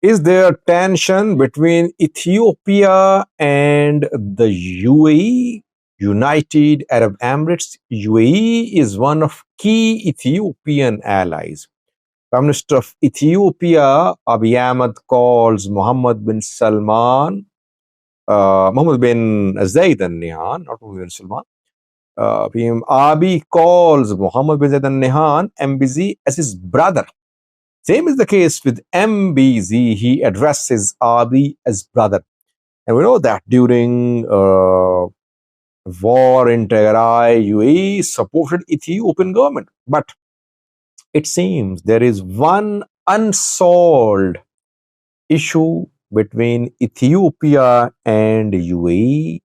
Is there tension between Ethiopia and the UAE, United Arab Emirates? UAE is one of key Ethiopian allies. Prime Minister of Ethiopia, Abiy Ahmed, calls Mohammed bin Zayed al Nahyan, not Mohammed bin Salman. Abiy calls Mohammed bin Zayed al Nahyan, MBZ, as his brother. Same is the case with MBZ. He addresses Abiy as brother. And we know that during war in Tigray, UAE supported Ethiopian government. But it seems there is one unsolved issue between Ethiopia and UAE,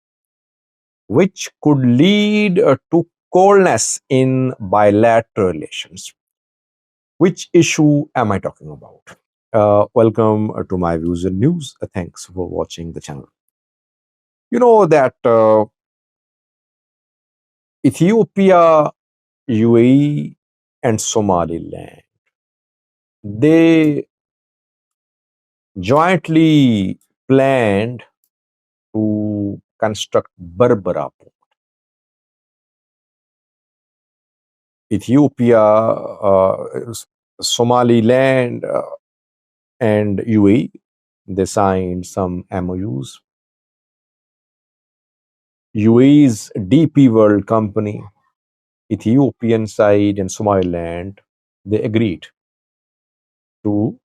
which could lead to coldness in bilateral relations. Which issue am I talking about? Welcome to my views and news. Thanks for watching the channel. You know that Ethiopia, UAE, and Somaliland, they jointly planned to construct Berbera port. Ethiopia, Somaliland, and UAE, they signed some MOUs. UAE's DP World company, Ethiopian side, and Somaliland, they agreed to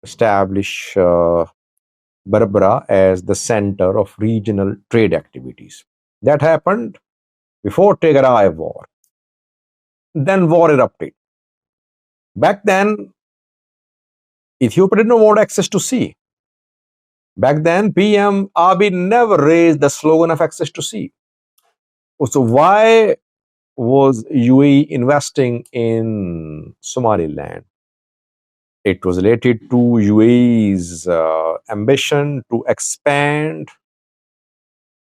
establish Berbera as the center of regional trade activities. That happened before Tigray war. Then war erupted. Back then, Ethiopia did not want access to sea. Back then, PM Abiy never raised the slogan of access to sea. So why was UAE investing in Somaliland? It was related to UAE's ambition to expand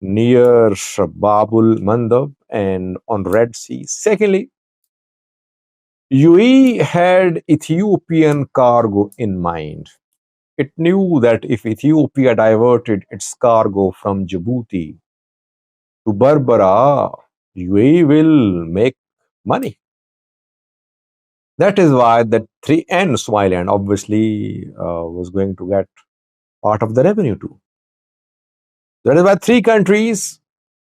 near Babul Mandab and on Red Sea. Secondly, UAE had Ethiopian cargo in mind. It knew that if Ethiopia diverted its cargo from Djibouti to Berbera, UAE will make money. That is why the three and Somaliland obviously was going to get part of the revenue too. That is why three countries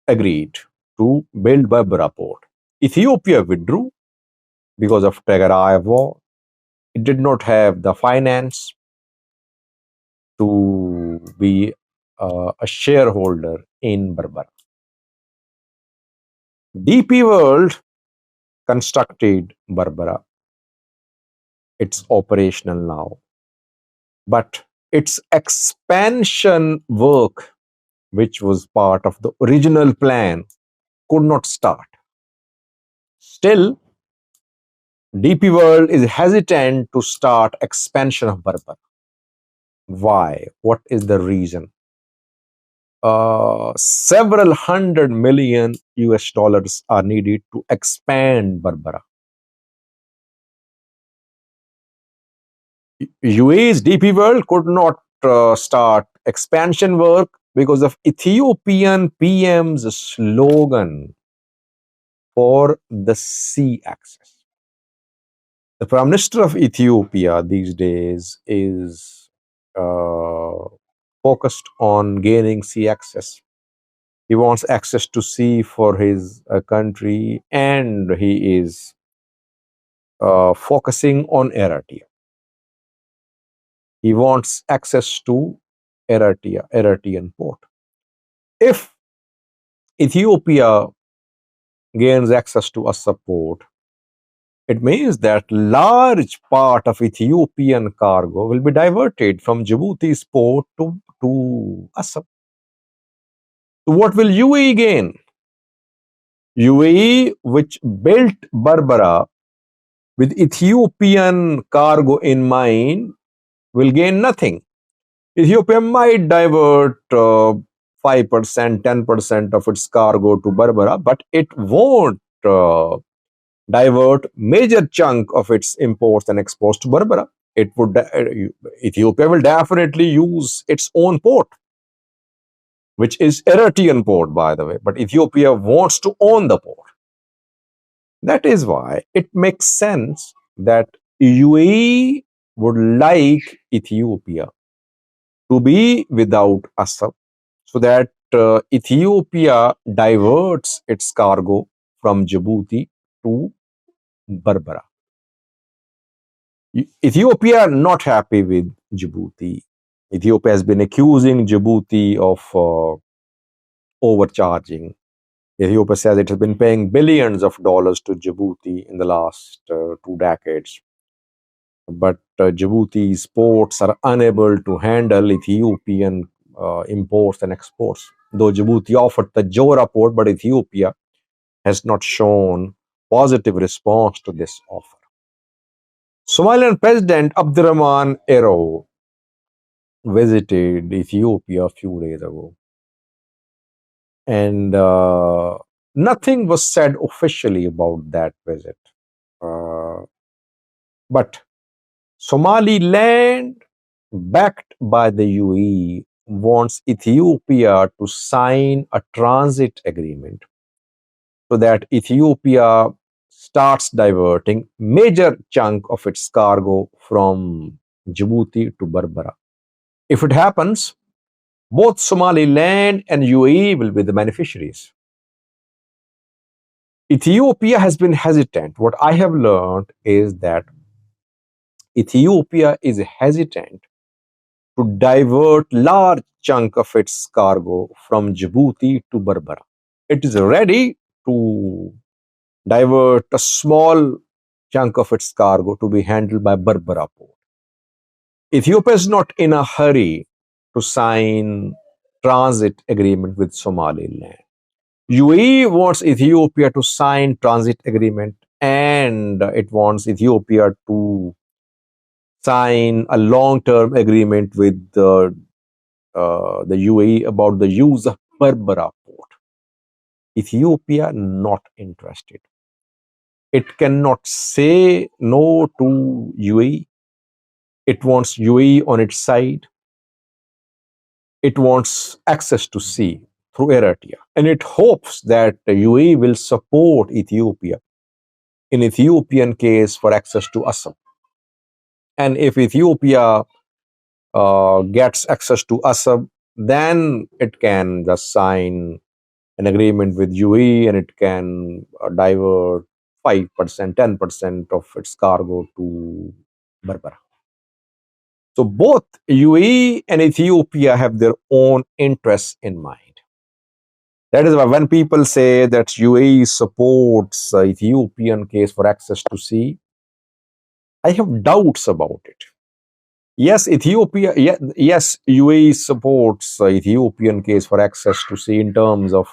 agreed to build Berbera port. Ethiopia withdrew because of Tigray war. It did not have the finance to be a shareholder in Berbera. DP World constructed Berbera. It's operational now. But its expansion work, which was part of the original plan, could not start. Still, DP World is hesitant to start expansion of Berbera. Why? What is the reason? Several $100 million are needed to expand Berbera. UAE's DP World could not start expansion work because of Ethiopian PM's slogan for the sea access. The Prime Minister of Ethiopia these days is focused on gaining sea access. He wants access to sea for his country, and he is focusing on Eritrea. He wants access to Eritrean port. If Ethiopia gains access to Assab port, it means that large part of Ethiopian cargo will be diverted from Djibouti's port to Assab. So what will UAE gain? UAE, which built Berbera with Ethiopian cargo in mind, will gain nothing. Ethiopia might divert 5%, 10% of its cargo to Berbera, but it won't divert major chunk of its imports and exports to Berbera. it would Ethiopia will definitely use its own port, which is Eritrean port, by the way. But Ethiopia wants to own the port. That is why it makes sense that UAE would like Ethiopia to be without Assad, so that Ethiopia diverts its cargo from Djibouti to Berbera. Ethiopia not happy with Djibouti. Ethiopia has been accusing Djibouti of overcharging. Ethiopia says it has been paying billions of dollars to Djibouti in the last 2 decades. But Djibouti's ports are unable to handle Ethiopian imports and exports. Though Djibouti offered the Jora port, but Ethiopia has not shown positive response to this offer. Somalian President Abdurrahman Ero visited Ethiopia a few days ago, and nothing was said officially about that visit. But Somaliland, backed by the UAE, wants Ethiopia to sign a transit agreement so that Ethiopia starts diverting major chunk of its cargo from Djibouti to Berbera. If it happens, both Somaliland and UAE will be the beneficiaries. Ethiopia has been hesitant. What I have learned is that Ethiopia is hesitant to divert large chunk of its cargo from Djibouti to Berbera. It is ready to divert a small chunk of its cargo to be handled by Berbera port. Ethiopia is not in a hurry to sign transit agreement with Somaliland. UAE wants Ethiopia to sign transit agreement, and it wants Ethiopia to sign a long-term agreement with the UAE about the use of Berbera port. Ethiopia not interested. It cannot say no to UAE. It wants UAE on its side. It wants access to sea through Eritrea. And it hopes that the UAE will support Ethiopia in Ethiopian case for access to Assam. And if Ethiopia gets access to Assam, then it can just sign an agreement with UAE and it can divert 5%, 10% of its cargo to Berbera. So both UAE and Ethiopia have their own interests in mind. That is why when people say that UAE supports the Ethiopian case for access to sea, I have doubts about it. Yes, yes, UAE supports the Ethiopian case for access to sea in terms of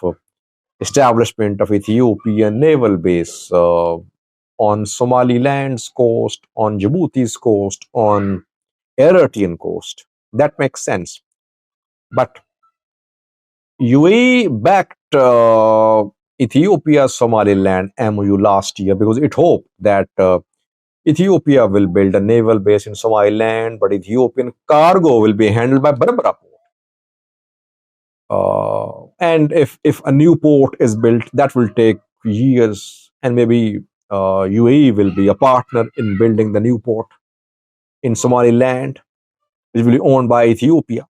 establishment of Ethiopian naval base on Somaliland's coast, on Djibouti's coast, on Eritrean coast. That makes sense. But UAE backed Ethiopia Somaliland MOU last year because it hoped that Ethiopia will build a naval base in Somaliland, but Ethiopian cargo will be handled by Berbera port. And if a new port is built, that will take years, and maybe UAE will be a partner in building the new port in Somaliland, which will be owned by Ethiopia.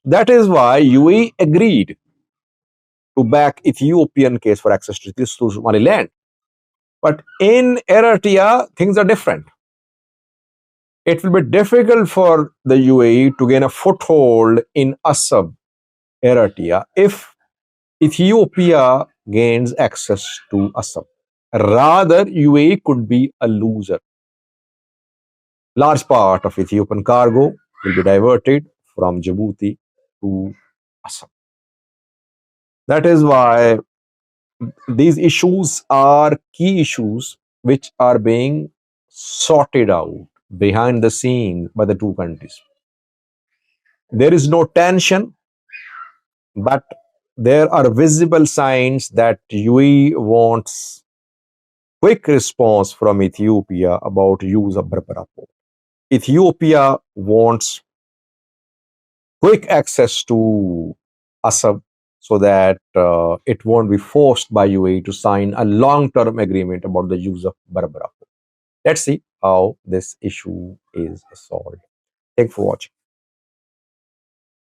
That is why UAE agreed to back Ethiopian case for access to Somaliland. But in Eritrea, things are different. It will be difficult for the UAE to gain a foothold in Assab, Eritrea, if Ethiopia gains access to Assam. Rather, UAE could be a loser. Large part of Ethiopian cargo will be diverted from Djibouti to Assam. That is why these issues are key issues which are being sorted out behind the scene by the two countries. There is no tension, but there are visible signs that UAE wants quick response from Ethiopia about use of Berbera port. Ethiopia wants quick access to Assam so that it won't be forced by UAE to sign a long-term agreement about the use of Berbera. Let's see how this issue is solved. Thanks for watching.